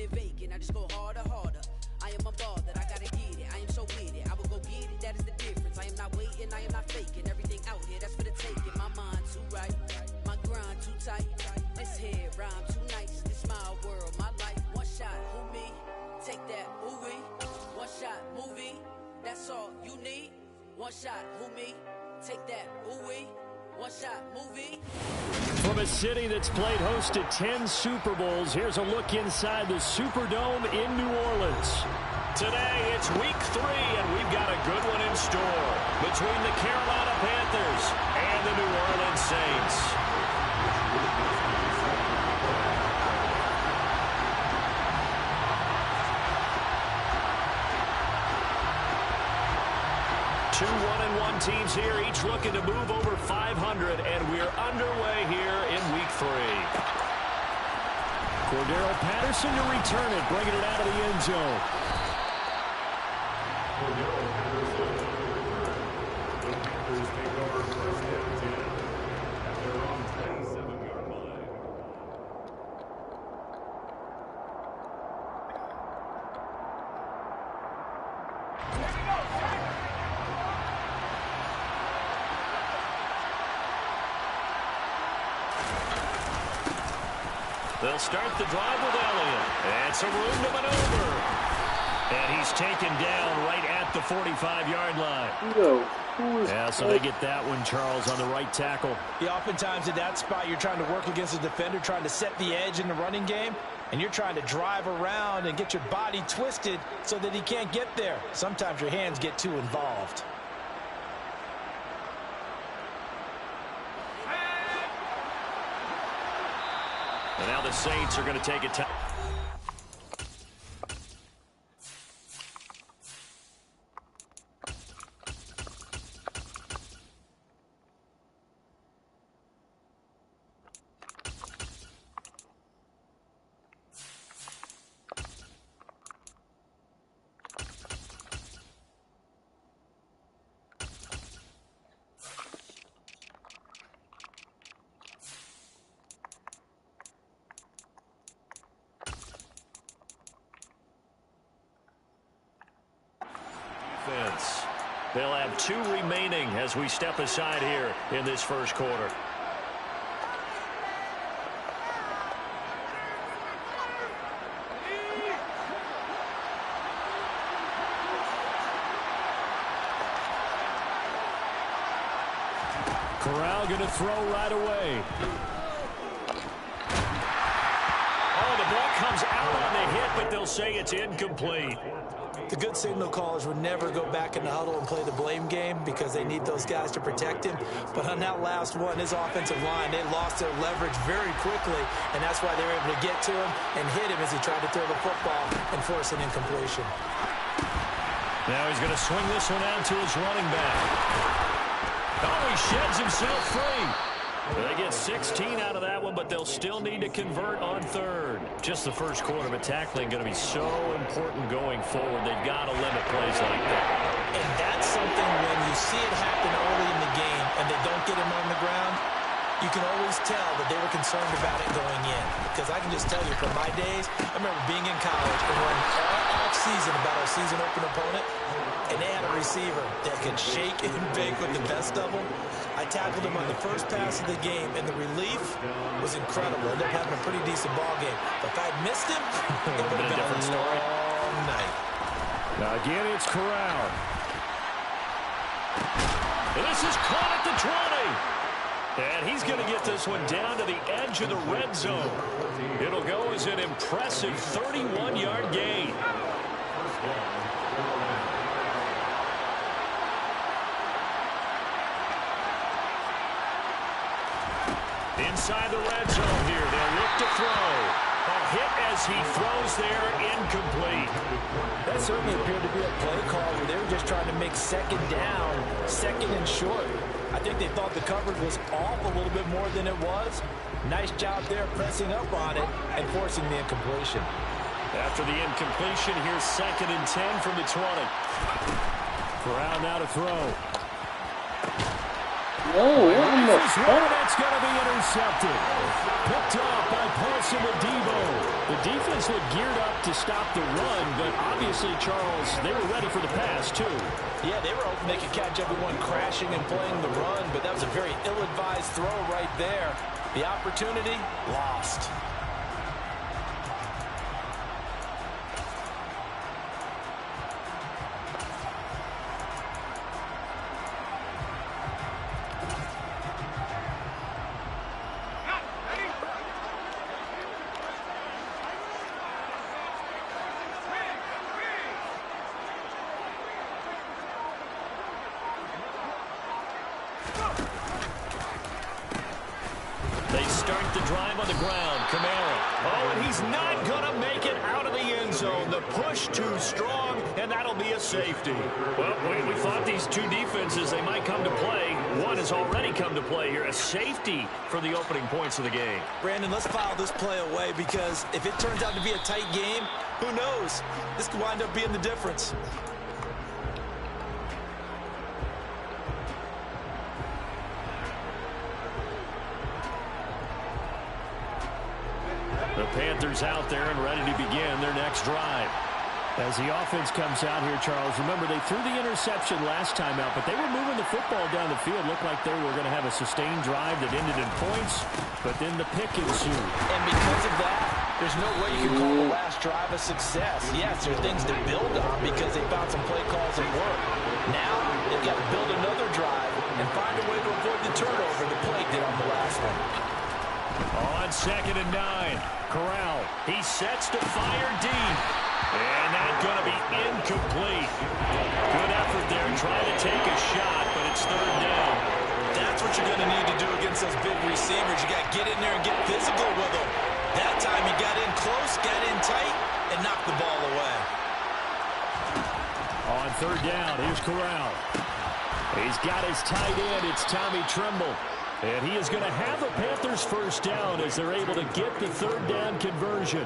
it vacant. I just go harder, harder. I am a baller, I gotta get it. I am so with it. I will go get it, that is the difference. I am not waiting, I am not faking. Everything out here, that's for the taking. My mind too right, my grind too tight. This head rhyme too nice. This my world, my life. One shot, who me? Take that, ooh-wee. One shot, movie. That's all you need. One shot, who me? Take that, ooh-wee. One shot, movie. From a city that's played host to 10 Super Bowls, here's a look inside the Superdome in New Orleans. Today, it's week 3, and we've got a good one in store between the Carolina Panthers and the New Orleans Saints. Two 1-1 teams here, each looking to move over 500, and we're underway here in week 3. Cordero Patterson to return it, bringing it out of the end zone. They'll start the drive with Elliott. And some room to maneuver. And he's taken down right at the 45-yard line. Yeah, so they get that one, Charles, on the right tackle. Yeah, oftentimes at that spot, you're trying to work against a defender, trying to set the edge in the running game, and you're trying to drive around and get your body twisted so that he can't get there. Sometimes your hands get too involved. And now the Saints are going to take it. They'll have 2 remaining as we step aside here in this first quarter. Corral going to throw right away. Oh, the ball comes out on the hit, but they'll say it's incomplete. The good signal callers would never go back in the huddle and play the blame game because they need those guys to protect him. But on that last one, his offensive line, they lost their leverage very quickly, and that's why they were able to get to him and hit him as he tried to throw the football and force an incompletion. Now he's going to swing this one out to his running back. Oh, he sheds himself free. They get 16 out of that one, but they'll still need to convert on third. Just the first quarter, but tackling going to be so important going forward. They've got to limit plays like that. And that's something when you see it happen early in the game and they don't get him on the ground, you can always tell that they were concerned about it going in. Because I can just tell you from my days, I remember being in college and running all off-season about our season open opponent, and they had a receiver that could shake and bake with the best of them. I tackled him on the first pass of the game, and the relief was incredible. Ended up having a pretty decent ball game. But if I'd missed him, it would have been a story. Long night. Now again, it's Corral. This is caught at the 20. And he's going to get this one down to the edge of the red zone. It'll go as an impressive 31-yard gain. Inside the red zone here, they'll look to throw. A hit as he throws there, incomplete. That certainly appeared to be a play call where they were just trying to make second down, second and short. I think they thought the coverage was off a little bit more than it was. Nice job there pressing up on it and forcing the incompletion. After the incompletion, here's 2nd and 10 from the 20. Corral now to throw. No, what in the fuck? That's going to be intercepted. picked off by Paulson Adebo. The defense looked geared up to stop the run, but obviously, Charles, they were ready for the pass, too. Yeah, they were hoping they could catch everyone crashing and playing the run, but that was a very ill-advised throw right there. The opportunity, lost. They start the drive on the ground. Kamara. Oh, and he's not going to make it out of the end zone. The push too strong, and that'll be a safety. Well, we thought these two defenses, they might come to play. One has already come to play here. A safety for the opening points of the game. Brandon, let's file this play away because if it turns out to be a tight game, who knows? This could wind up being the difference. The Panthers out there and ready to begin their next drive. As the offense comes out here, Charles, remember they threw the interception last time out, but they were moving the football down the field. Looked like they were going to have a sustained drive that ended in points, but then the pick ensued. And because of that, there's no way you can call the last drive a success. Yes, there are things to build on because they found some play calls that work. Now, they've got to build another drive and find a way to avoid the turnover that plagued it on the last one. On 2nd and 9, Corral. He sets to fire deep. And that's going to be incomplete. Good effort there trying to take a shot, but it's 3rd down. That's what you're going to need to do against those big receivers. You got to get in there and get physical with them. That time he got in close, got in tight, and knocked the ball away. On 3rd down, here's Corral. He's got his tight end. It's Tommy Tremble. And he is going to have the Panthers first down as they're able to get the 3rd down conversion.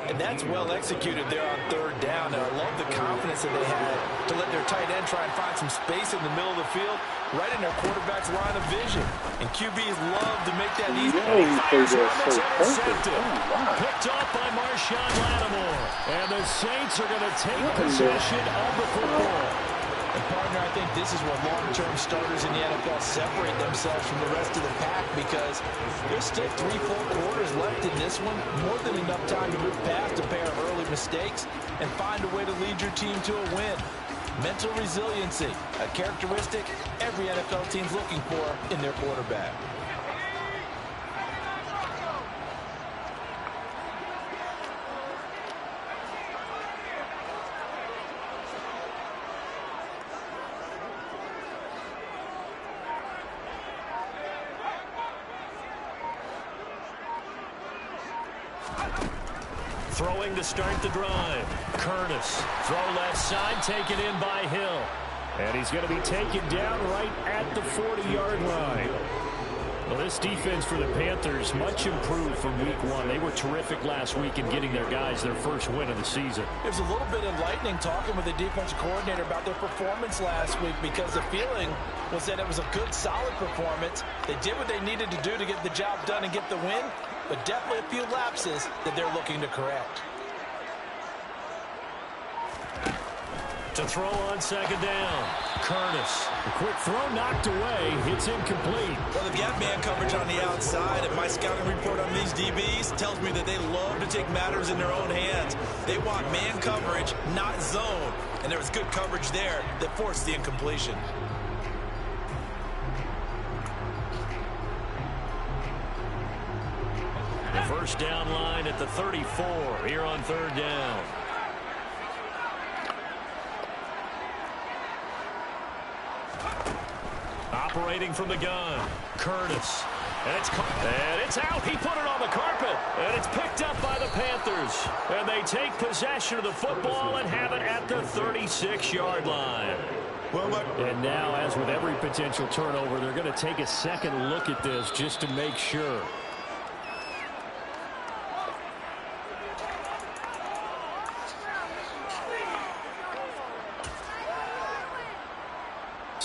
And that's well executed there on 3rd down. And I love the confidence that they had to let their tight end try and find some space in the middle of the field, right in their quarterback's line of vision. And QBs love to make that easy. Picked off by Marshawn Lattimore. And the Saints are going to take possession of the football. And partner, I think this is where long-term starters in the NFL separate themselves from the rest of the pack because there's still 3 full quarters left in this one. More than enough time to move past a pair of early mistakes and find a way to lead your team to a win. Mental resiliency, a characteristic every NFL team's looking for in their quarterback. Throwing to start the drive. Curtis. Throw left side, taken in by Hill. And he's going to be taken down right at the 40-yard line. Well, this defense for the Panthers, much improved from week 1. They were terrific last week in getting their guys their first win of the season. There's a little bit enlightening talking with the defensive coordinator about their performance last week because the feeling was that it was a good, solid performance. They did what they needed to do to get the job done and get the win, but definitely a few lapses that they're looking to correct. To throw on 2nd down. Curtis. A quick throw knocked away. It's incomplete. Well, they've got man coverage on the outside, and my scouting report on these DBs tells me that they love to take matters in their own hands. They want man coverage, not zone. And there was good coverage there that forced the incompletion. The first down line at the 34 here on 3rd down. Operating from the gun, Curtis. And it's out. He put it on the carpet. And it's picked up by the Panthers. And they take possession of the football and have it at the 36-yard line. And now, as with every potential turnover, they're going to take a second look at this just to make sure.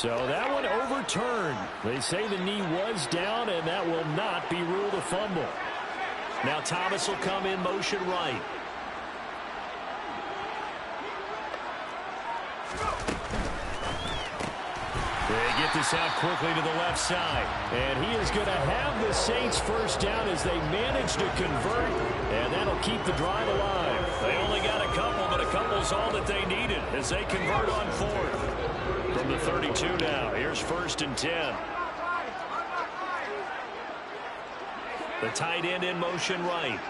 So that one overturned. They say the knee was down, and that will not be ruled a fumble. Now Thomas will come in motion right. They get this out quickly to the left side. And he is going to have the Saints first down as they manage to convert. And that'll keep the drive alive. They only got a couple, but a couple's all that they needed as they convert on fourth. From the 32 now, here's 1st and 10. The tight end in motion right.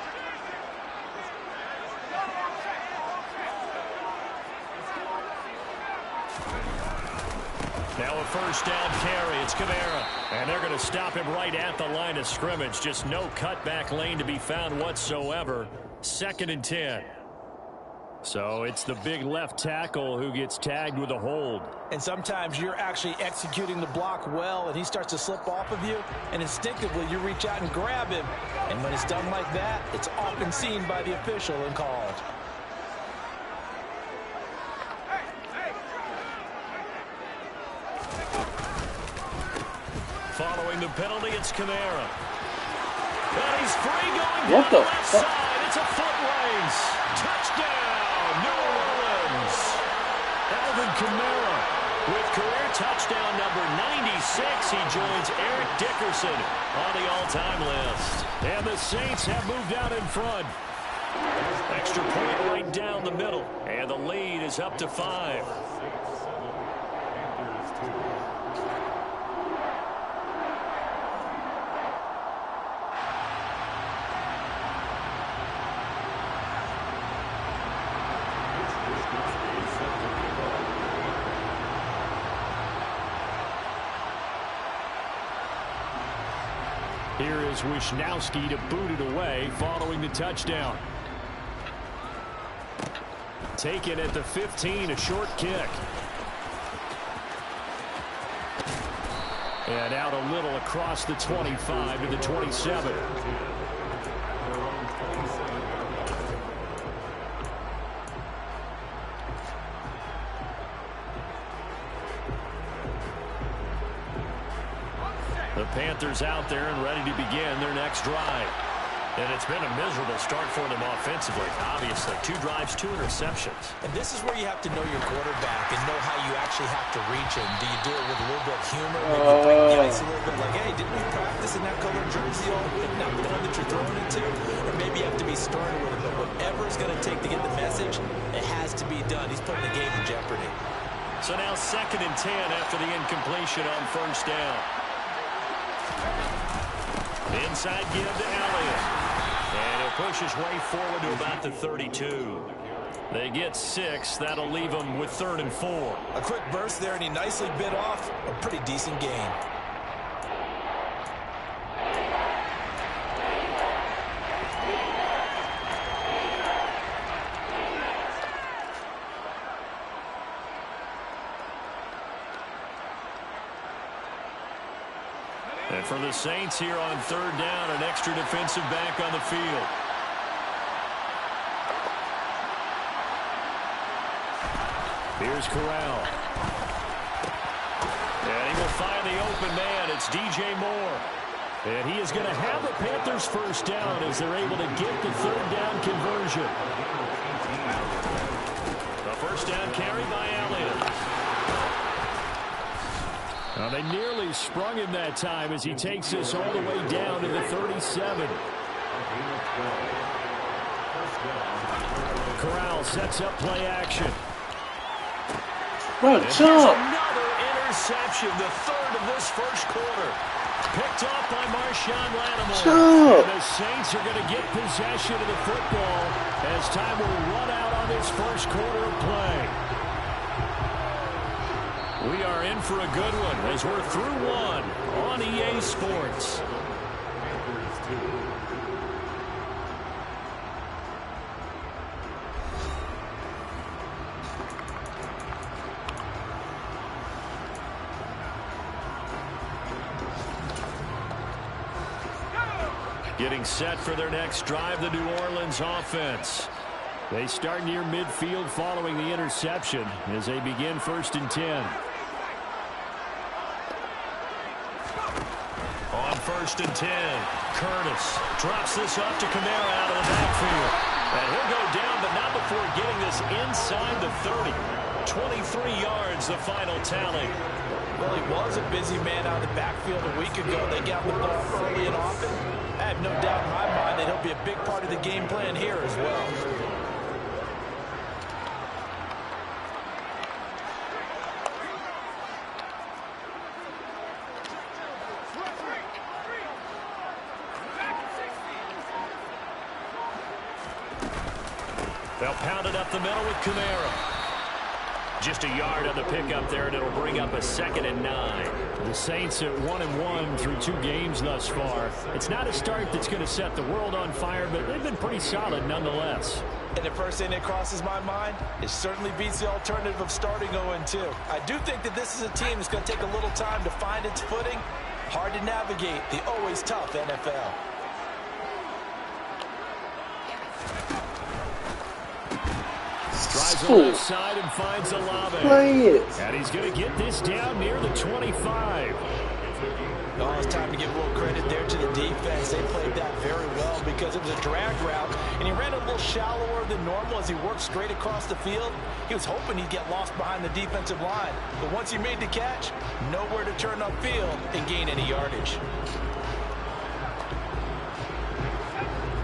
Now a 1st down carry. It's Kamara. And they're going to stop him right at the line of scrimmage. Just no cutback lane to be found whatsoever. 2nd and 10. So it's the big left tackle who gets tagged with a hold. And sometimes you're actually executing the block well, and he starts to slip off of you, and instinctively you reach out and grab him. And when it's done like that, it's often seen by the official and called. Following the penalty, it's Kamara. And he's free going What down the the left fuck? side. It's a foot race. Touchdown, New Orleans. Alvin Kamara With career touchdown number 96, he joins Eric Dickerson on the all-time list. And the Saints have moved out in front. Extra point right down the middle. And the lead is up to 5. Here is Wisnowski to boot it away following the touchdown. Taken at the 15, a short kick. And out a little across the 25 to the 27. The Panthers out there and ready to begin their next drive. And it's been a miserable start for them offensively, obviously. 2 drives, 2 interceptions. And this is where you have to know your quarterback and know how you actually have to reach him. Do you do it with a little bit of humor? Maybe break the ice a little bit like, hey, didn't we practice in that color jersey all week? Not the one that you're throwing it to? Or maybe you have to be stern with him. But whatever it's going to take to get the message, it has to be done. He's putting the game in jeopardy. So now 2nd and 10 after the incompletion on 1st down. Inside give to Elliott. And he'll push his way forward to about the 32. They get 6. That'll leave them with 3rd and 4. A quick burst there, and he nicely bit off a pretty decent gain. And for the Saints here on 3rd down, an extra defensive back on the field. Here's Corral. And he will find the open man. It's DJ Moore. And he is going to have the Panthers first down as they're able to get the 3rd down conversion. The 1st down carry by Elliott. Now they nearly sprung him that time as he takes this all the way down to the 37. Corral sets up play action. Bro, jump! Another interception, the 3rd of this 1st quarter. Picked off by Marshawn Lattimore. Jump! And the Saints are going to get possession of the football as time will run out on this 1st quarter of play. We are in for a good one as we're through 1 on EA Sports. Getting set for their next drive, the New Orleans offense. They start near midfield following the interception as they begin 1st and 10. 1st and 10. Curtis drops this off to Kamara out of the backfield. And he'll go down, but not before getting this inside the 30. 23 yards, the final tally. Well, he was a busy man out of the backfield a week ago. They got the ball early and often. I have no doubt in my mind that he'll be a big part of the game plan here as well. They'll pound it up the middle with Kamara. Just a yard on the pickup there, and it'll bring up a 2nd and 9. The Saints at 1-1 through 2 games thus far. It's not a start that's going to set the world on fire, but they've been pretty solid nonetheless. And the first thing that crosses my mind, it certainly beats the alternative of starting 0-2. I do think that this is a team that's going to take a little time to find its footing. Hard to navigate the always tough NFL. Drives the left side and finds Olave. And he's going to get this down near the 25. Oh, it's time to give a little credit there to the defense. They played that very well because it was a drag route, and he ran a little shallower than normal as he worked straight across the field. He was hoping he'd get lost behind the defensive line, but once he made the catch, nowhere to turn upfield and gain any yardage.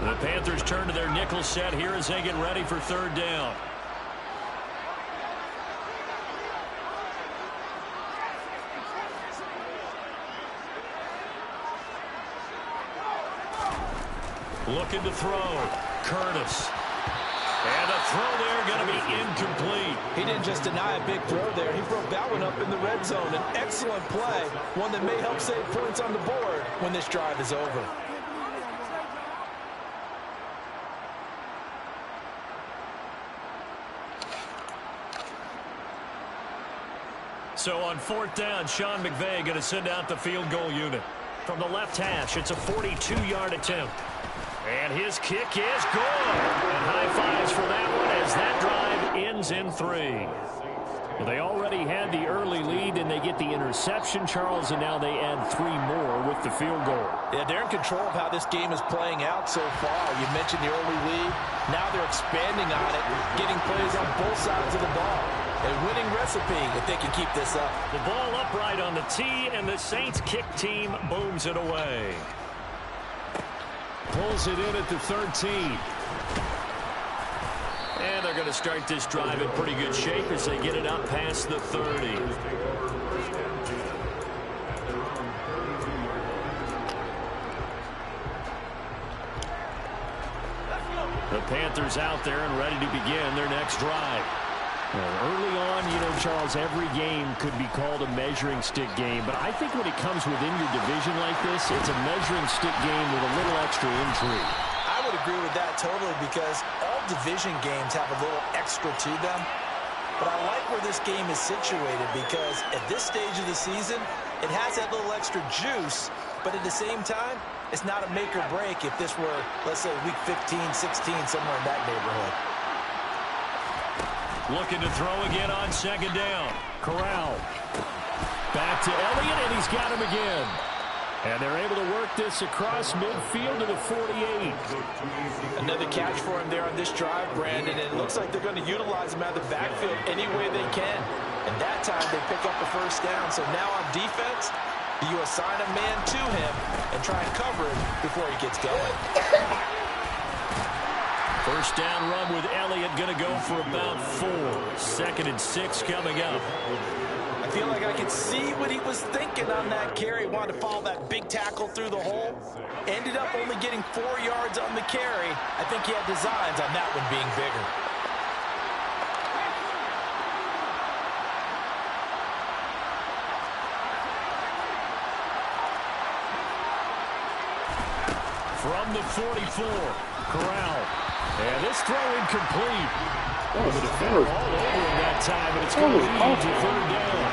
The Panthers turn to their nickel set here as they get ready for 3rd down. Looking to throw. Curtis. And the throw there going to be incomplete. He didn't just deny a big throw there. He broke that one up in the red zone. An excellent play. One that may help save points on the board when this drive is over. So on 4th down, Sean McVay going to send out the field goal unit. From the left hash, it's a 42-yard attempt. And his kick is good. And high fives for that one as that drive ends in 3. Well, they already had the early lead, and they get the interception, Charles, and now they add 3 more with the field goal. Yeah, they're in control of how this game is playing out so far. You mentioned the early lead. Now they're expanding on it, getting plays on both sides of the ball. A winning recipe if they can keep this up. The ball upright on the tee, and the Saints kick team booms it away. Pulls it in at the 13. And they're going to start this drive in pretty good shape as they get it up past the 30. The Panthers out there and ready to begin their next drive. Well, early on, Charles, every game could be called a measuring stick game. But I think when it comes within your division like this, it's a measuring stick game with a little extra intrigue. I would agree with that totally because all division games have a little extra to them. But I like where this game is situated because at this stage of the season, it has that little extra juice. But at the same time, it's not a make or break if this were, let's say, week 15, 16, somewhere in that neighborhood. Looking to throw again on 2nd down. Corral. Back to Elliott, and he's got him again. And they're able to work this across midfield to the 48. Another catch for him there on this drive, Brandon. And it looks like they're going to utilize him out of the backfield any way they can. And that time they pick up the 1st down. So now on defense, you assign a man to him and try and cover him before he gets going. 1st down run with Elliott going to go for about 4. 2nd and 6 coming up. I feel like I could see what he was thinking on that carry. Wanted to follow that big tackle through the hole. Ended up only getting 4 yards on the carry. I think he had designs on that one being bigger. From the 44, Corral. And this throw incomplete. Oh, the defender all over him that time, but it's going to lead to 3rd down.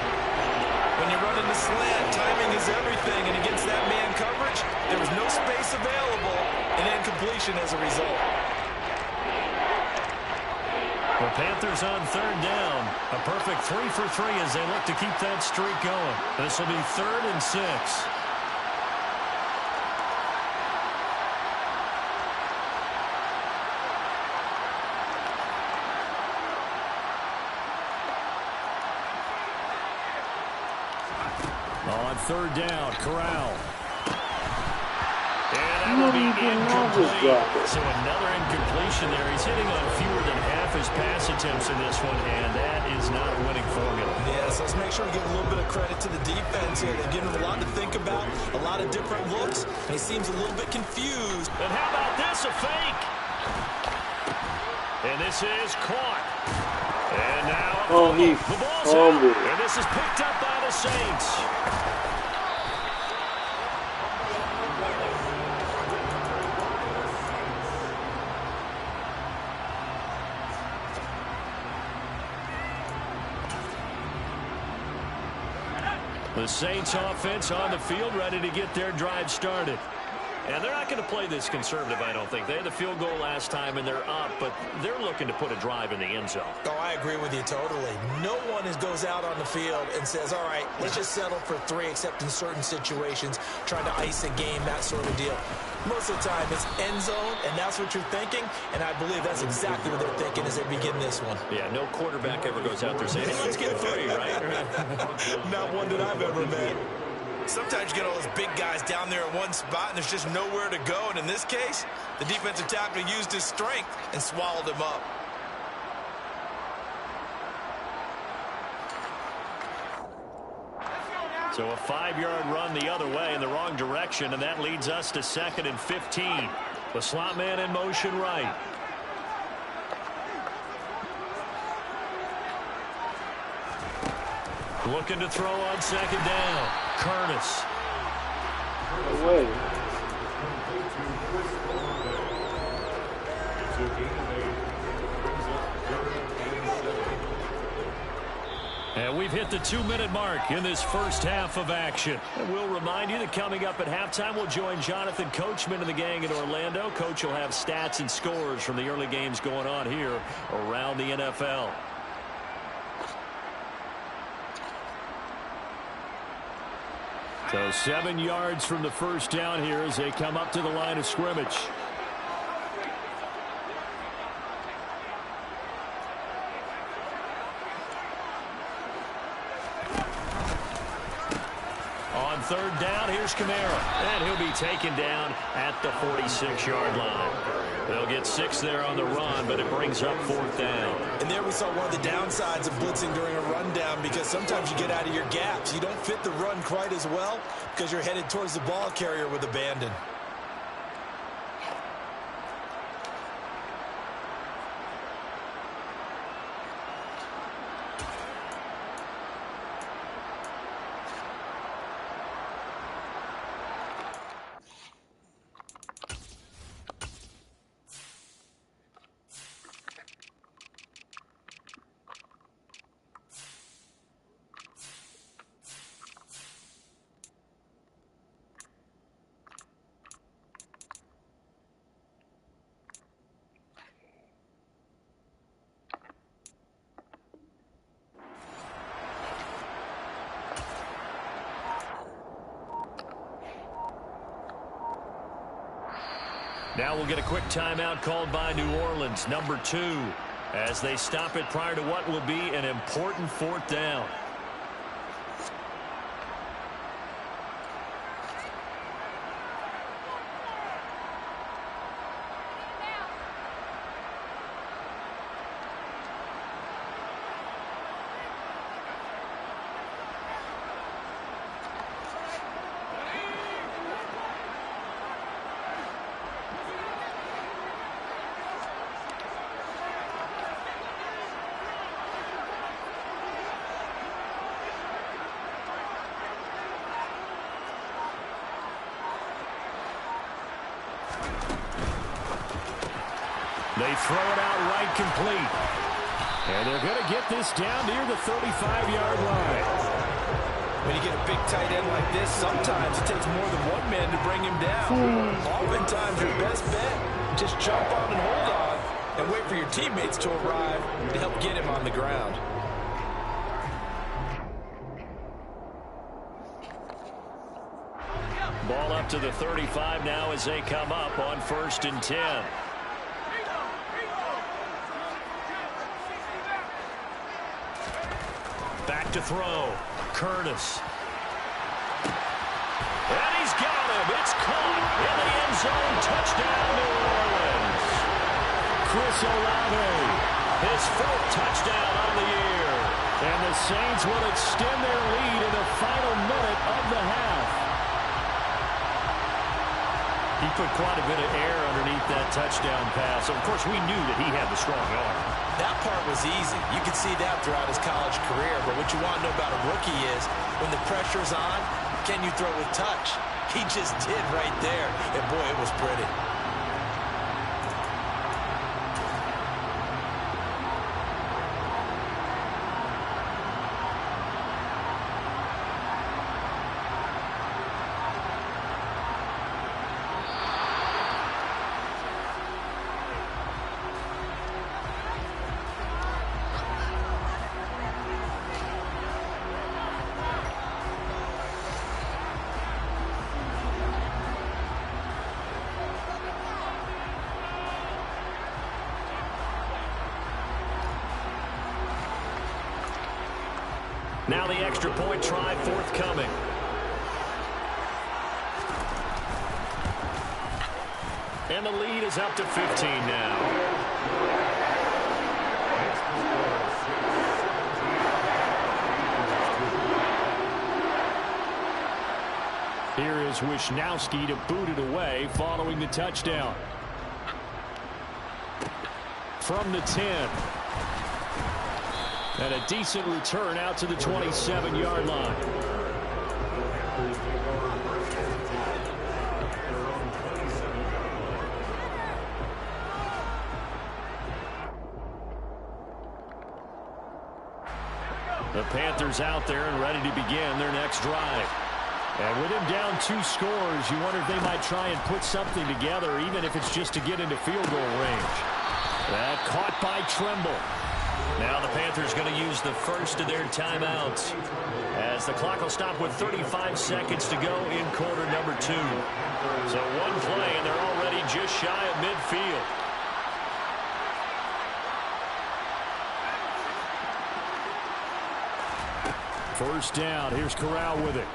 When you're running the slant, timing is everything, and against that man coverage, there was no space available, and incompletion as a result. The Panthers on 3rd down. A perfect 3 for 3 as they look to keep that streak going. This will be 3rd and 6. On third down, Corral. And that will be incomplete. So another incompletion there. He's hitting on fewer than half his pass attempts in this one, and that is not a winning formula. Yes, let's make sure we give a little bit of credit to the defense here. They're giving him a lot to think about, a lot of different looks, and he seems a little bit confused. And how about this, a fake? And this is caught. And now the ball's out, and this is picked up by the Saints. The Saints offense on the field, ready to get their drive started. And they're not going to play this conservative, I don't think. They had the field goal last time, and they're up, but they're looking to put a drive in the end zone. Oh, I agree with you totally. No one goes out on the field and says, all right, let's just settle for 3, except in certain situations, trying to ice a game, that sort of deal. Most of the time, it's end zone, and that's what you're thinking, and I believe that's exactly what they're thinking as they begin this one. Yeah, no quarterback ever goes out there saying, hey, let's get 3, right? Not one that I've ever met. Sometimes you get all those big guys down there in one spot, and there's just nowhere to go. And in this case, the defensive tackle used his strength and swallowed him up. So a 5-yard run the other way in the wrong direction, and that leads us to 2nd and 15. The slot man in motion right. Looking to throw on 2nd down. Curtis. No way. And we've hit the 2-minute mark in this first half of action. And we'll remind you that coming up at halftime, we'll join Jonathan Coachman and the gang in Orlando. Coach will have stats and scores from the early games going on here around the NFL. So 7 yards from the first down here as they come up to the line of scrimmage. On third down, here's Kamara. And he'll be taken down at the 46-yard line. They'll get 6 there on the run, but it brings up 4th down. And there we saw one of the downsides of blitzing during a rundown, because sometimes you get out of your gaps. You don't fit the run quite as well because you're headed towards the ball carrier with abandon. Now we'll get a quick timeout called by New Orleans, number 2, as they stop it prior to what will be an important 4th down. They throw it out right complete. And they're going to get this down near the 35-yard line. When you get a big tight end like this, sometimes it takes more than one man to bring him down. Oftentimes, your best bet, just jump on and hold on and wait for your teammates to arrive to help get him on the ground. Ball up to the 35 now as they come up on 1st and 10. Back to throw. Curtis. It's caught in the end zone. Touchdown, New Orleans. Chris Olave, His 4th touchdown on the year. and the Saints will extend their lead in the final minute of the half. He put quite a bit of air underneath that touchdown pass. Of course, we knew that he had the strong arm. That part was easy. You could see that throughout his college career. But what you want to know about a rookie is when the pressure's on, can you throw with touch? He just did right there. And, boy, it was pretty. Now the extra point try forthcoming. And the lead is up to 15 now. Here is Wisnowski to boot it away following the touchdown. From the 10. And a decent return out to the 27-yard line. The Panthers out there and ready to begin their next drive. And with him down 2 scores, you wonder if they might try and put something together, even if it's just to get into field goal range. That caught by Tremble. Now the Panthers going to use the first of their timeouts as the clock will stop with 35 seconds to go in quarter number 2. So one play and they're already just shy of midfield. First down. Here's Corral with it.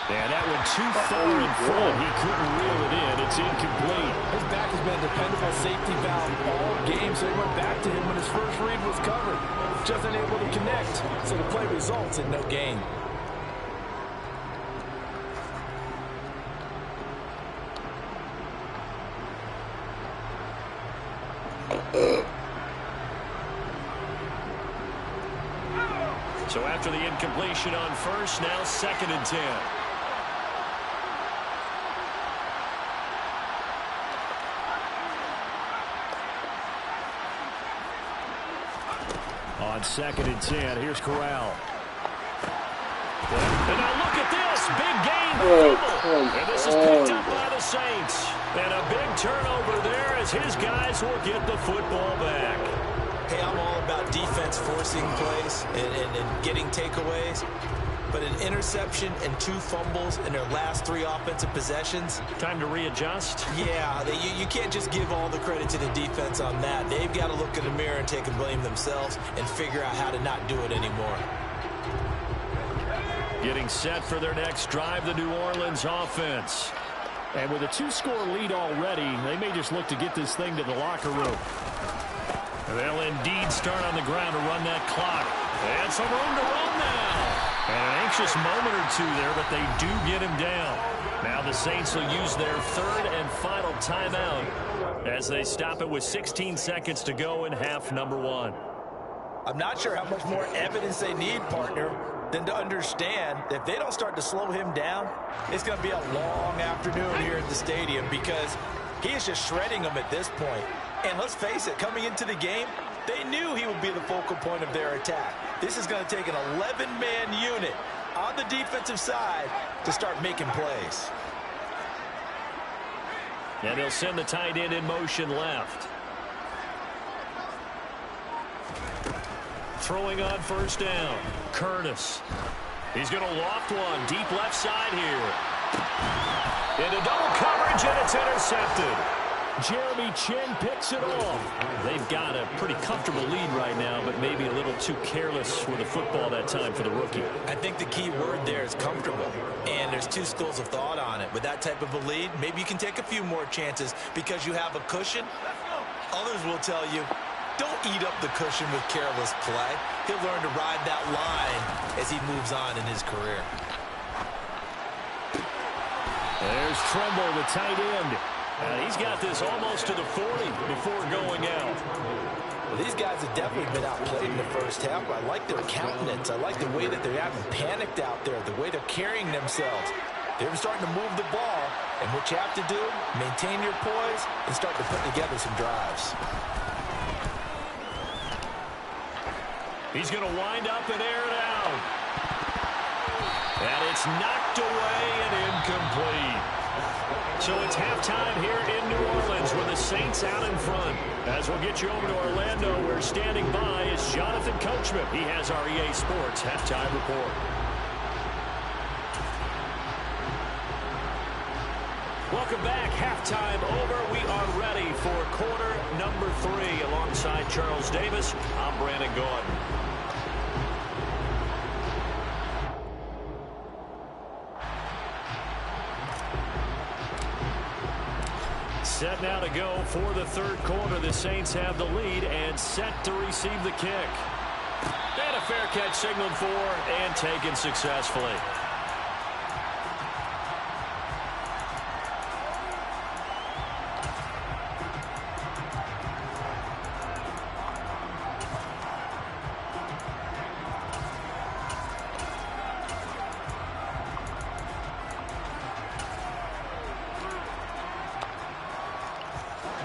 And that one too far in front. He couldn't reel it in. It's incomplete. His back has been a dependable safety valve all game, so he went back to him when his first read was covered. Just unable to connect, so the play results in no gain. So after the incompletion on first, now 2nd and 10. On 2nd and 10, here's Corral. And now look at this. Big gain. And this is picked up by the Saints. And a big turnover there as his guys will get the football back. Hey, I'm all about defense forcing plays and getting takeaways. But an interception and 2 fumbles in their last 3 offensive possessions. Time to readjust? Yeah, you can't just give all the credit to the defense on that. They've got to look in the mirror and take a blame themselves and figure out how to not do it anymore. Getting set for their next drive, the New Orleans offense. And with a 2-score lead already, they may just look to get this thing to the locker room. They'll indeed start on the ground to run that clock. And some room to run now. And an anxious moment or 2 there, but they do get him down. Now the Saints will use their 3rd and final timeout as they stop it with 16 seconds to go in half number 1. I'm not sure how much more evidence they need, partner, than to understand that if they don't start to slow him down, it's going to be a long afternoon here at the stadium because he is just shredding them at this point. And let's face it, coming into the game, they knew he would be the focal point of their attack. This is going to take an 11-man unit on the defensive side to start making plays. And they'll send the tight end in motion left. Throwing on first down, Curtis. He's going to loft one deep left side here. Into double coverage, and it's intercepted. Jeremy Chinn picks it off. They've got a pretty comfortable lead right now, but maybe a little too careless with the football that time for the rookie. I think the key word there is comfortable, and there's two schools of thought on it. With that type of a lead, maybe you can take a few more chances because you have a cushion. Others will tell you, don't eat up the cushion with careless play. He'll learn to ride that line as he moves on in his career. There's Tremble, the tight end. He's got this almost to the 40 before going out. Well, these guys have definitely been outplayed in the first half. I like their countenance. I like the way that they're having panicked out there, the way they're carrying themselves. They're starting to move the ball, and what you have to do, maintain your poise and start to put together some drives. He's going to wind up and air it out. And it's knocked away and incomplete. So it's halftime here in New Orleans with the Saints out in front. As we'll get you over to Orlando, where standing by is Jonathan Coachman. He has our EA Sports halftime report. Welcome back. Halftime over. We are ready for quarter number 3. Alongside Charles Davis, I'm Brandon Gordon. Set now to go for the third quarter. The Saints have the lead and set to receive the kick. And a fair catch signaled for and taken successfully.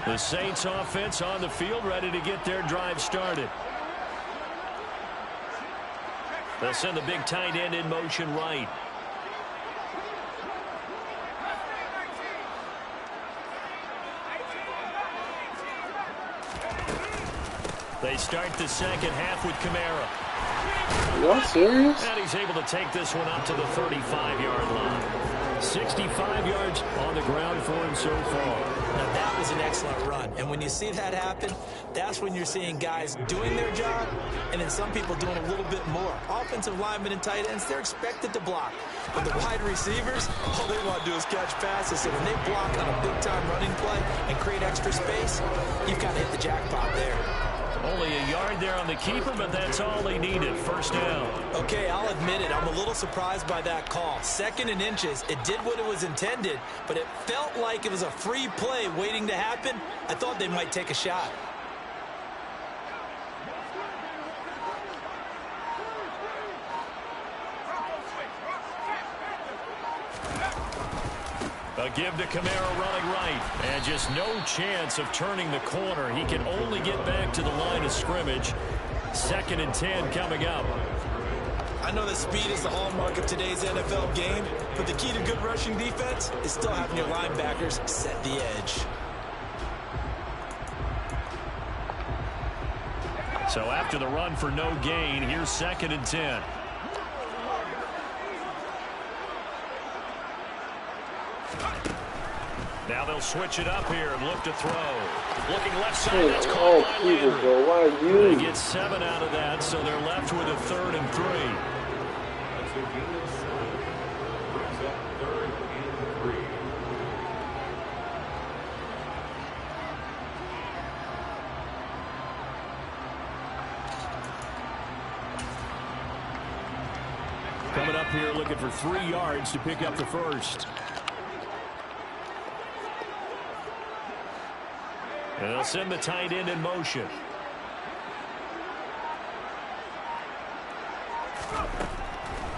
The Saints offense on the field, ready to get their drive started. They'll send the big tight end in motion right. They start the second half with Kamara. Are y'all serious? And he's able to take this one up to the 35-yard line. 65 yards on the ground for him so far. Now that was an excellent run. And when you see that happen, that's when you're seeing guys doing their job and then some people doing a little bit more. Offensive linemen and tight ends, they're expected to block. But the wide receivers, all they want to do is catch passes. So when they block on a big-time running play and create extra space, you've got to hit the jackpot there. Only a yard there on the keeper, but that's all they needed. First down. Okay, I'll admit it. I'm a little surprised by that call. 2nd and inches. It did what it was intended, but it felt like it was a free play waiting to happen. I thought they might take a shot. A give to Kamara running right. And just no chance of turning the corner. He can only get back to the line of scrimmage. 2nd and 10 coming up. I know that speed is the hallmark of today's NFL game, but the key to good rushing defense is still having your linebackers set the edge. So after the run for no gain, here's 2nd and 10. Now they'll switch it up here and look to throw. Looking left side, that's caught by Landry. Why you? They get 7 out of that, so they're left with a 3rd and 3. Coming up here looking for 3 yards to pick up the first. And they'll send the tight end in motion.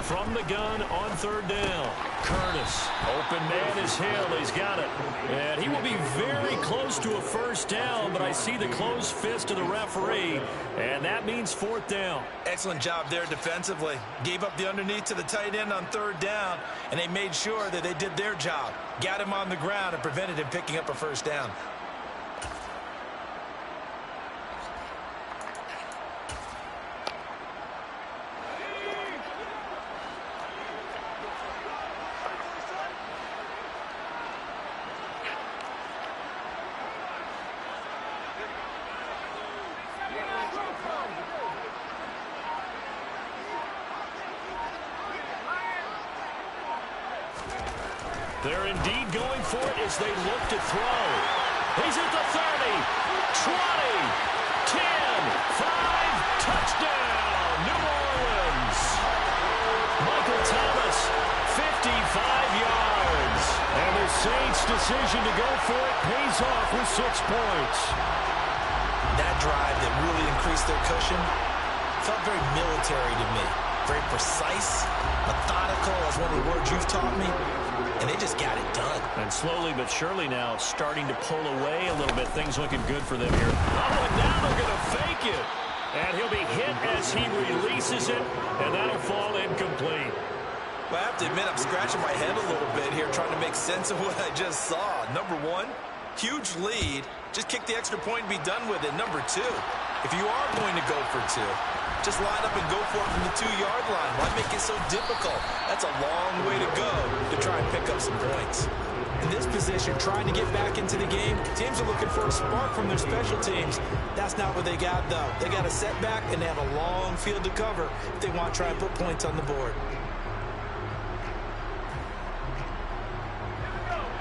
From the gun on 3rd down. Curtis. Open man is Hill. He's got it. And he will be very close to a first down, but I see the closed fist of the referee, and that means 4th down. Excellent job there defensively. Gave up the underneath to the tight end on 3rd down, and they made sure that they did their job. Got him on the ground and prevented him picking up a first down. They're indeed going for it as they look to throw. He's at the 30, 20, 10, 5, touchdown, New Orleans. Michael Thomas, 55 yards. And the Saints' decision to go for it pays off with 6 points. That drive that really increased their cushion felt very military to me. Very precise, methodical, as one of the words you've taught me. And they just got it done. And slowly but surely now starting to pull away a little bit. Things looking good for them here. Oh, and now they're going to fake it. And he'll be hit as he releases it, and that'll fall incomplete. Well, I have to admit, I'm scratching my head a little bit here trying to make sense of what I just saw. Number one, huge lead. Just kick the extra point and be done with it. Number two, if you are going to go for two, just line up and go for it from the 2-yard line. Why make it so difficult? That's a long way to go to try and pick up some points. In this position, trying to get back into the game, teams are looking for a spark from their special teams. That's not what they got, though. They got a setback, and they have a long field to cover if they want to try and put points on the board.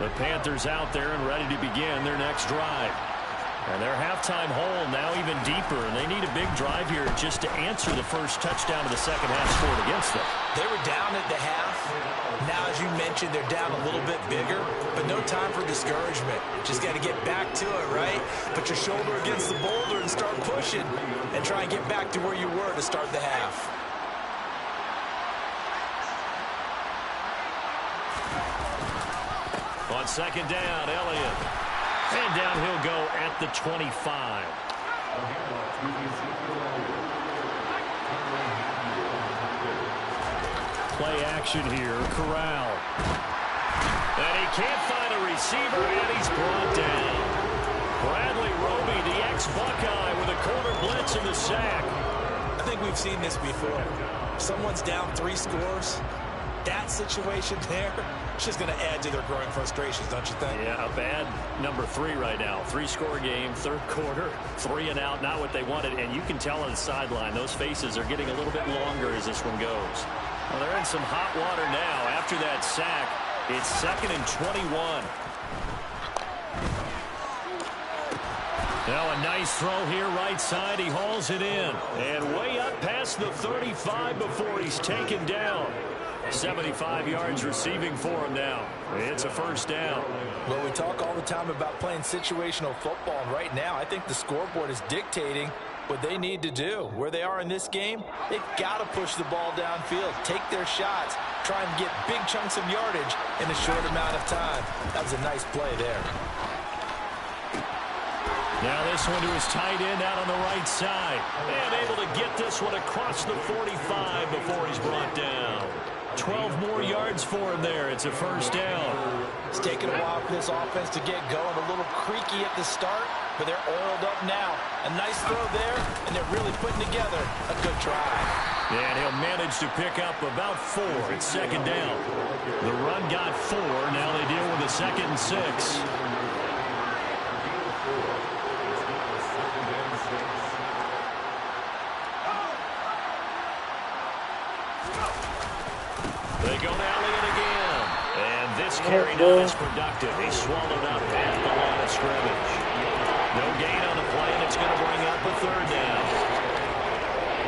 The Panthers out there and ready to begin their next drive. And their halftime hole now even deeper, and they need a big drive here just to answer the first touchdown of the second half scored against them. They were down at the half. Now, as you mentioned, they're down a little bit bigger, but no time for discouragement. Just got to get back to it, right? Put your shoulder against the boulder and start pushing and try and get back to where you were to start the half. On second down, Elliott. And down he'll go at the 25. Play action here, Corral. And he can't find a receiver, and he's brought down. Bradley Roby, the ex-Buckeye, with a corner blitz and the sack. I think we've seen this before. Someone's down 3 scores. That situation there, it's just going to add to their growing frustrations, don't you think? Yeah, a bad number 3 right now. 3-score game, third quarter, 3 and out, not what they wanted. And you can tell on the sideline, those faces are getting a little bit longer as this one goes. Well, they're in some hot water now. After that sack, it's 2nd and 21. Now a nice throw here right side. He hauls it in. And way up past the 35 before he's taken down. 75 yards receiving for him now. It's a first down. Well, we talk all the time about playing situational football, and right now I think the scoreboard is dictating what they need to do. Where they are in this game, they've got to push the ball downfield, take their shots, try and get big chunks of yardage in a short amount of time. That was a nice play there. Now this one to his tight end out on the right side. And able to get this one across the 45 before he's brought down. 12 more yards for him there. It's a first down. It's taken a while for this offense to get going. A little creaky at the start, but they're oiled up now. A nice throw there, and they're really putting together a good drive. And he'll manage to pick up about 4. It's second down. The run got 4. Now they deal with a 2nd and 6. They go to Elliott again. And this carry now is productive. He swallowed up at the line of scrimmage. No gain on the play, and it's going to bring up a 3rd down.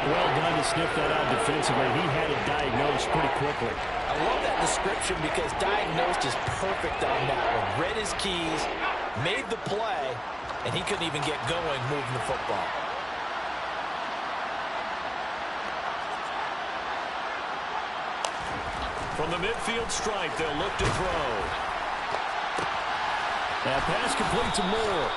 Well done to sniff that out defensively. He had it diagnosed pretty quickly. I love that description because diagnosed is perfect on that one. Read his keys, made the play, and he couldn't even get going moving the football. From the midfield stripe, they'll look to throw. That pass complete to Moore.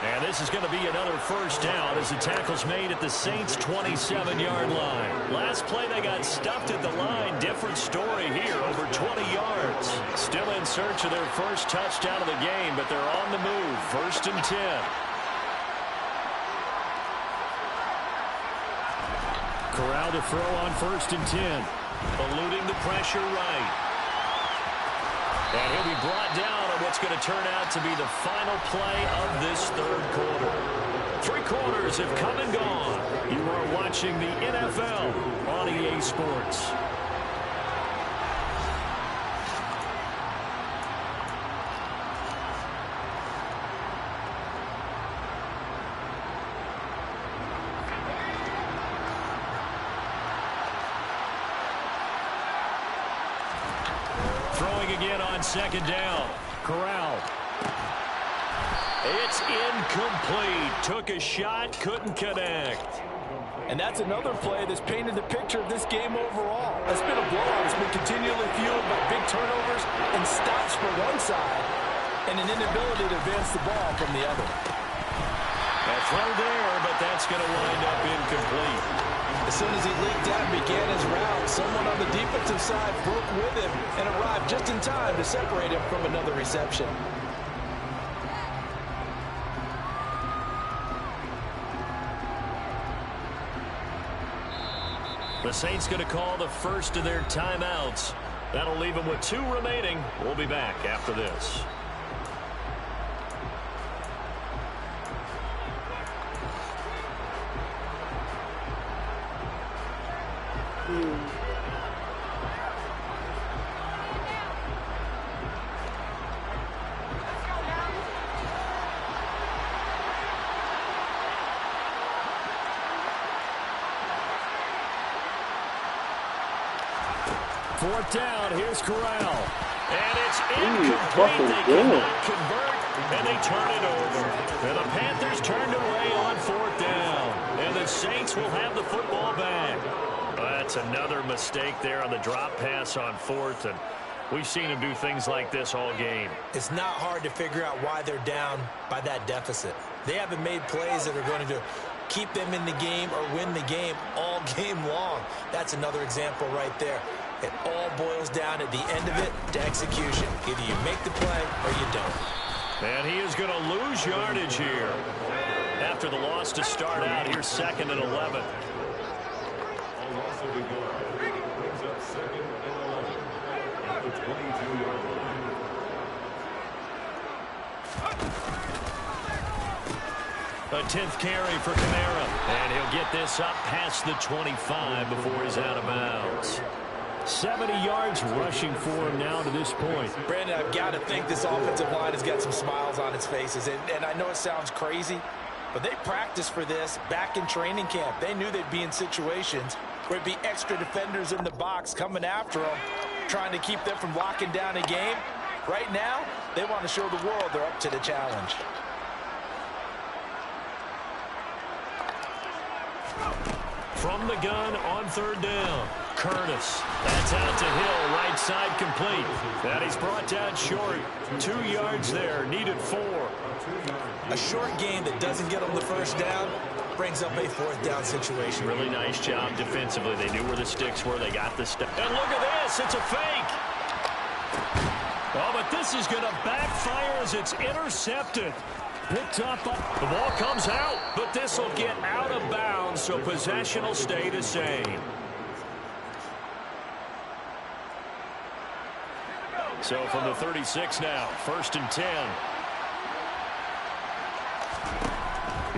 And this is going to be another first down as the tackle's made at the Saints' 27-yard line. Last play, they got stuffed at the line. Different story here, over 20 yards. Still in search of their first touchdown of the game, but they're on the move. 1st and 10. Corral to throw on 1st and 10. Eluding the pressure right. And he'll be brought down on what's going to turn out to be the final play of this third quarter. 3 quarters have come and gone. You are watching the NFL on EA Sports. throwing again on second down. Corral. It's incomplete. Took a shot, couldn't connect. And that's another play that's painted the picture of this game overall. It's been a blowout. It's been continually fueled by big turnovers and stops for one side and an inability to advance the ball from the other. A throw there, but that's going to wind up incomplete. As soon as he leaked out and began his route, someone on the defensive side broke with him and arrived just in time to separate him from another reception. The Saints going to call the first of their timeouts. That'll leave them with 2 remaining. We'll be back after this. Fourth down, here's Corral. And it's incomplete. They cannot convert, and they turn it over. And the Panthers turned away on 4th down. And the Saints will have the football back. That's another mistake there on the drop pass on 4th. And we've seen them do things like this all game. It's not hard to figure out why they're down by that deficit. They haven't made plays that are going to keep them in the game or win the game all game long. That's another example right there. It all boils down at the end of it to execution. Either you make the play or you don't. And he is going to lose yardage here. After the loss to start out, here's 2nd and 11. A 10th carry for Kamara. And he'll get this up past the 25 before he's out of bounds. 70 yards rushing for him now to this point. Brandon, I've got to think this offensive line has got some smiles on its faces. And I know it sounds crazy, but they practiced for this back in training camp. They knew they'd be in situations where it'd be extra defenders in the box coming after them, trying to keep them from locking down a game. Right now, they want to show the world they're up to the challenge. From the gun on 3rd down. Curtis. That's out to Hill. Right side complete. And he's brought down short. 2 yards there. Needed 4. A short game that doesn't get them the first down brings up a 4th down situation. Really nice job defensively. They knew where the sticks were. They got the stick. And look at this. It's a fake. Oh, but this is going to backfire as it's intercepted. Picked up. The ball comes out, but this will get out of bounds, so possession will stay the same. So from the 36 now, 1st and 10.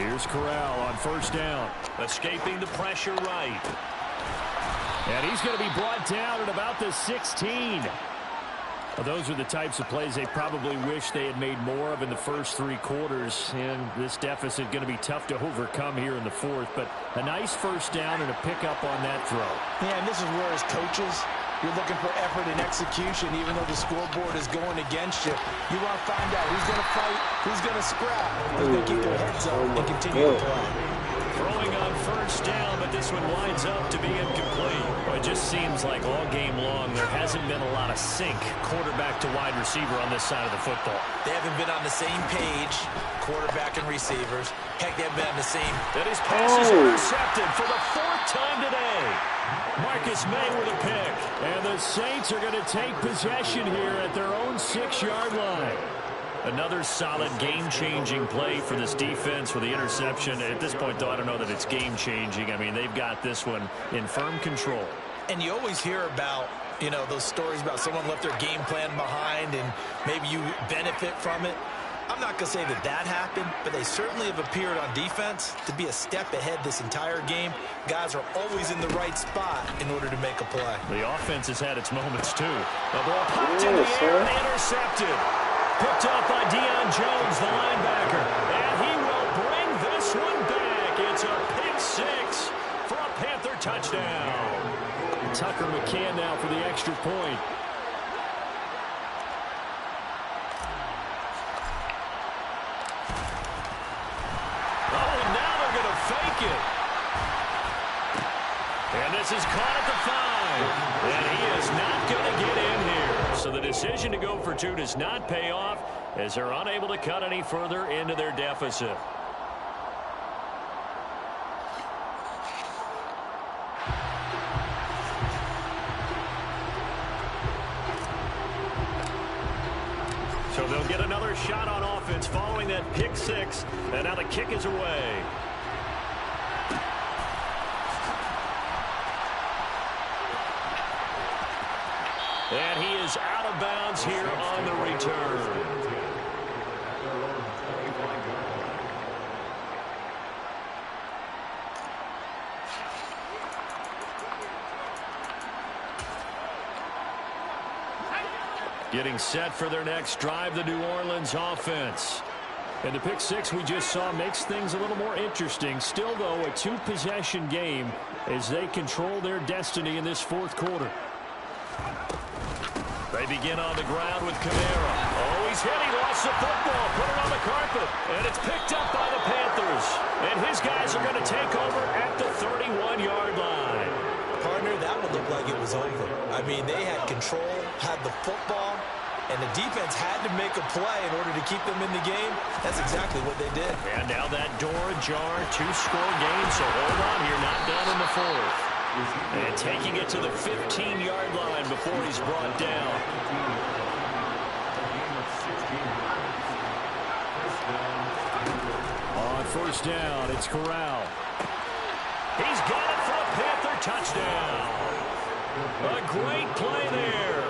Here's Corral on 1st down. Escaping the pressure right. And he's going to be brought down at about the 16. Well, those are the types of plays they probably wish they had made more of in the first 3 quarters. And this deficit going to be tough to overcome here in the 4th. But a nice 1st down and a pickup on that throw. Yeah, and this is where as coaches, you're looking for effort and execution, even though the scoreboard is going against you. You want to find out who's going to fight, who's going to scrap, who's going to keep their heads up and continue to play. Throwing on 1st down, but this one winds up to be incomplete. Well, it just seems like all game long there hasn't been a lot of sync quarterback to wide receiver on this side of the football. They haven't been on the same page, quarterback and receivers. Heck, they haven't been on the same. And his pass is intercepted for the 4th time today. Marcus May with a pick. And the Saints are going to take possession here at their own 6-yard line. Another solid game-changing play for this defense with the interception. At this point, though, I don't know that it's game-changing. I mean, they've got this one in firm control. And you always hear about, you know, those stories about someone left their game plan behind and maybe you benefit from it. I'm not going to say that that happened, but they certainly have appeared on defense to be a step ahead this entire game. Guys are always in the right spot in order to make a play. The offense has had its moments, too. The ball popped in the air and intercepted. Picked up by Deion Jones, the linebacker. And he will bring this one back. It's a pick 6 for a Panther touchdown. Tucker McCann now for the extra point. basket. And this is caught at the 5. And he is not going to get in here. So the decision to go for 2 does not pay off as they're unable to cut any further into their deficit. So they'll get another shot on offense following that pick 6. And now the kick is away. And he is out of bounds here on the return. Getting set for their next drive, the New Orleans offense. And the pick 6 we just saw makes things a little more interesting. Still, though, a 2-possession game as they control their destiny in this fourth quarter. They begin on the ground with Kamara. Oh, he's hit. He lost the football. Put it on the carpet. And it's picked up by the Panthers. And his guys are going to take over at the 31-yard line. Partner, that one looked like it was over. I mean, they had control, had the football, and the defense had to make a play in order to keep them in the game. That's exactly what they did. And now that door ajar, 2-score game. So hold on here, not done in the fourth. And taking it to the 15-yard line before he's brought down. On first down, it's Corral. He's got it for a Panther touchdown. A great play there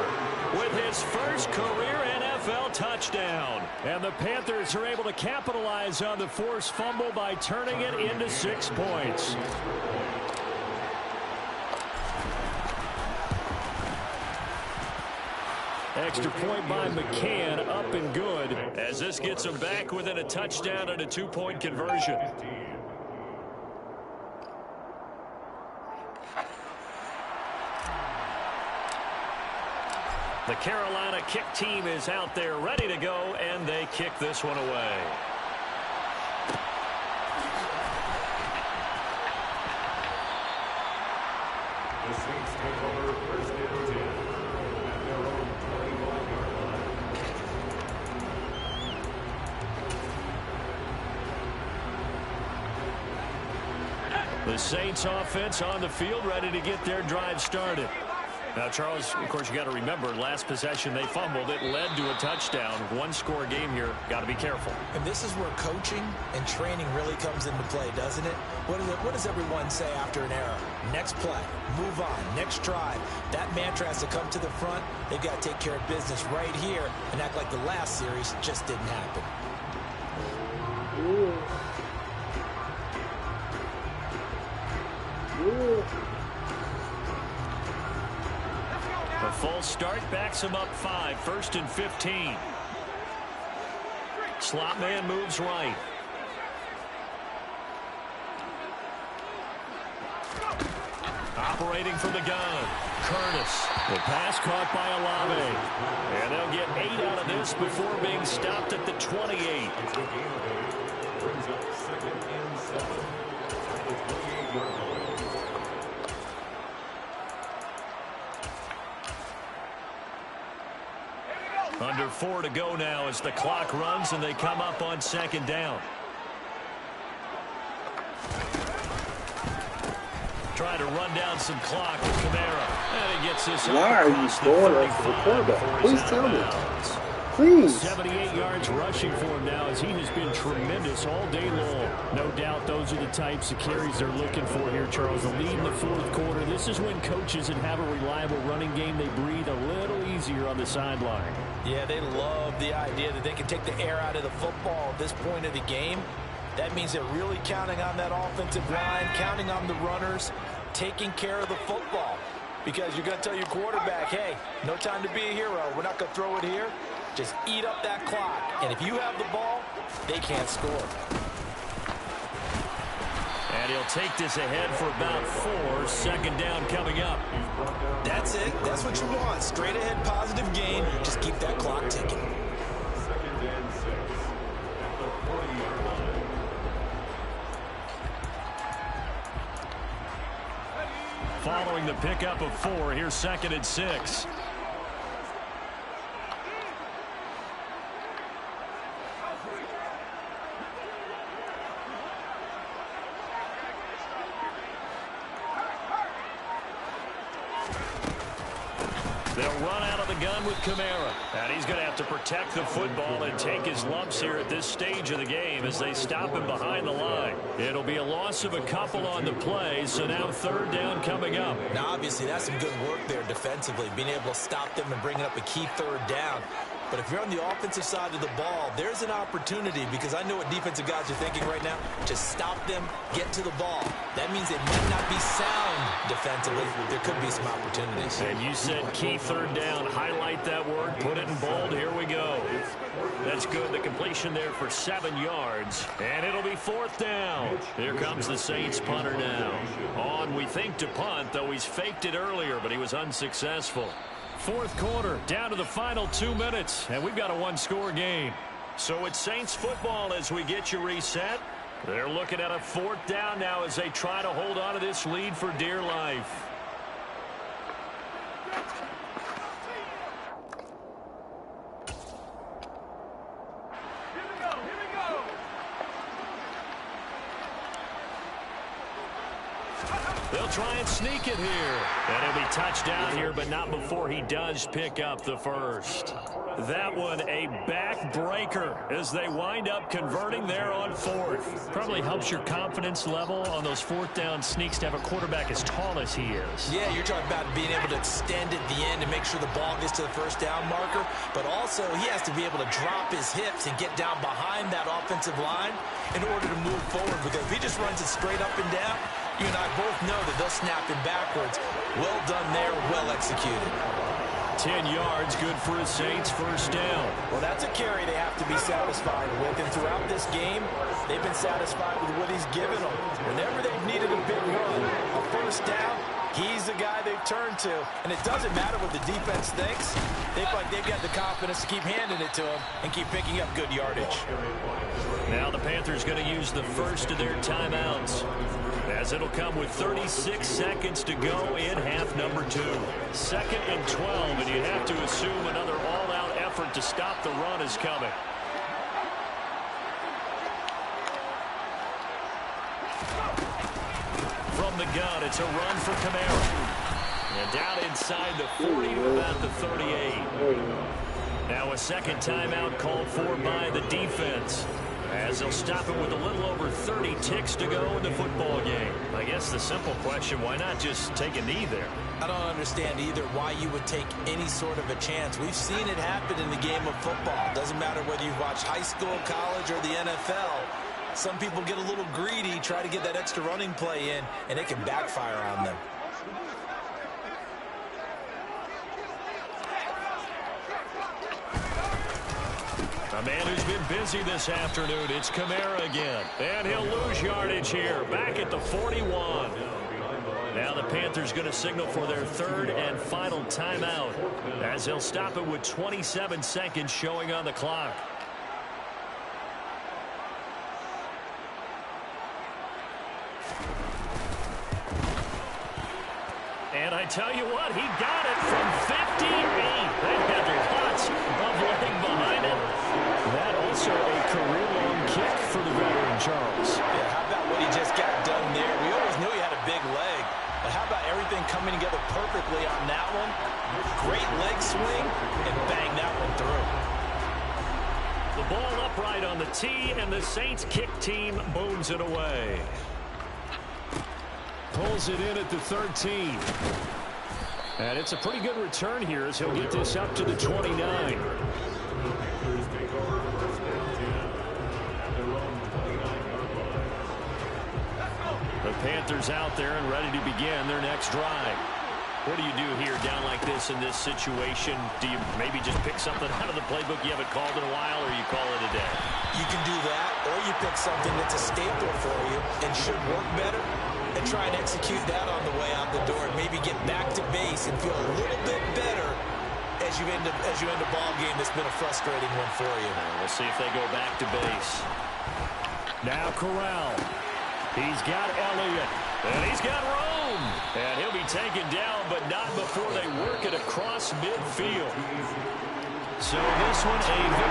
with his first career NFL touchdown. And the Panthers are able to capitalize on the forced fumble by turning it into 6 points. Extra point by McCann, up and good, as this gets him back within a touchdown and a 2-point conversion. The Carolina kick team is out there ready to go, and they kick this one away. The Saints take over first and 10 at their own 21-yard line. The Saints offense on the field ready to get their drive started. Now, Charles, of course, you got to remember, last possession they fumbled. It led to a touchdown. 1-score game here. Got to be careful. And this is where coaching and training really comes into play, doesn't it? What does everyone say after an error? Next play, move on, next drive. That mantra has to come to the front. They've got to take care of business right here and act like the last series just didn't happen. A full start backs him up 5, 1st and 15. Slot man moves right. Operating from the gun, Curtis. The pass caught by Olave. And they'll get 8 out of this before being stopped at the 28. Brings up 2nd and 7 at the 28-yard line. Under 4 to go now as the clock runs and they come up on 2nd down. Trying to run down some clock with Kamara. And he gets this. Why are you going after the quarterback? Please tell me. Please. 78 yards rushing for him now as he has been tremendous all day long. No doubt those are the types of carries they're looking for here, Charles. The lead in the fourth quarter. This is when coaches that have a reliable running game, they breathe a little easier on the sideline. Yeah, they love the idea that they can take the air out of the football at this point of the game. That means they're really counting on that offensive line, counting on the runners, taking care of the football. Because you're going to tell your quarterback, hey, no time to be a hero. We're not going to throw it here. Just eat up that clock. And if you have the ball, they can't score. And he'll take this ahead for about 4. 2nd down coming up. That's it. That's what you want. Straight ahead positive gain. Just keep that clock ticking. 2nd and 6 at the 40-yard line. following the pickup of 4. Here's 2nd and 6. They'll run out of the gun with Kamara. And he's going to have to protect the football and take his lumps here at this stage of the game as they stop him behind the line. It'll be a loss of a couple on the play, so now 3rd down coming up. Now, obviously, that's some good work there defensively, being able to stop them and bringing up a key 3rd down. But if you're on the offensive side of the ball, there's an opportunity, because I know what defensive guys are thinking right now, to stop them, get to the ball. That means they might not be sound defensively. There could be some opportunities. And you said key 3rd down. Highlight that word. Put it in bold. Here we go. That's good. The completion there for 7 yards. And it'll be 4th down. Here comes the Saints punter now. On, we think, to punt, though he's faked it earlier, but he was unsuccessful. 4th quarter, down to the final 2 minutes, and we've got a 1-score game. So it's Saints football as we get you reset. They're looking at a 4th down now as they try to hold on to this lead for dear life. They'll try and sneak it here. And it'll be touchdown here, but not before he does pick up the first. That one a backbreaker as they wind up converting there on 4th. Probably helps your confidence level on those 4th down sneaks to have a quarterback as tall as he is. Yeah, you're talking about being able to extend at the end and make sure the ball gets to the 1st down marker. But also, he has to be able to drop his hips and get down behind that offensive line in order to move forward. Because if he just runs it straight up and down, you and I both know that they'll snap him backwards. Well done there, well executed. 10 yards, good for a Saints 1st down. Well, that's a carry they have to be satisfied with. And throughout this game, they've been satisfied with what he's given them. Whenever they've needed a big run, a 1st down, he's the guy they've turned to. And it doesn't matter what the defense thinks. They feel like they've got the confidence to keep handing it to him and keep picking up good yardage. Now the Panthers going to use the first of their timeouts, as it'll come with 36 seconds to go in half number 2. 2nd and 12, and you have to assume another all-out effort to stop the run is coming. From the gun, it's a run for Kamara. And down inside the 40 to about the 38. Now a second timeout called for by the defense, as they'll stop it with a little over 30 ticks to go in the football game. I guess the simple question, why not just take a knee there? I don't understand either why you would take any sort of a chance. We've seen it happen in the game of football. Doesn't matter whether you've watched high school, college, or the NFL. Some people get a little greedy, try to get that extra running play in, and it can backfire on them. A man who's been busy this afternoon, it's Kamara again. And he'll lose yardage here, back at the 41. Now the Panthers going to signal for their 3rd and final timeout, as they'll stop it with 27 seconds showing on the clock. And I tell you what, he got it from 58. They had their lots of leg behind it. That also a career-long kick for the veteran, Charles. Yeah, how about what he just got done there? We always knew he had a big leg. But how about everything coming together perfectly on that one? Great leg swing, and bang that one through. The ball upright on the tee, and the Saints kick team booms it away. Pulls it in at the 13. And it's a pretty good return here as he'll get this up to the 29. The Panthers out there and ready to begin their next drive. What do you do here down like this in this situation? Do you maybe just pick something out of the playbook you haven't called in a while, or you call it a day? You can do that, or you pick something that's a staple for you and should work better, and try and execute that on the way out the door, and maybe get back to base and feel a little bit better as you end a ball game that's been a frustrating one for you. We'll see if they go back to base. Now Corral. He's got Elliott. And he's got Rome. And he'll be taken down, but not before they work it across midfield. So this one, a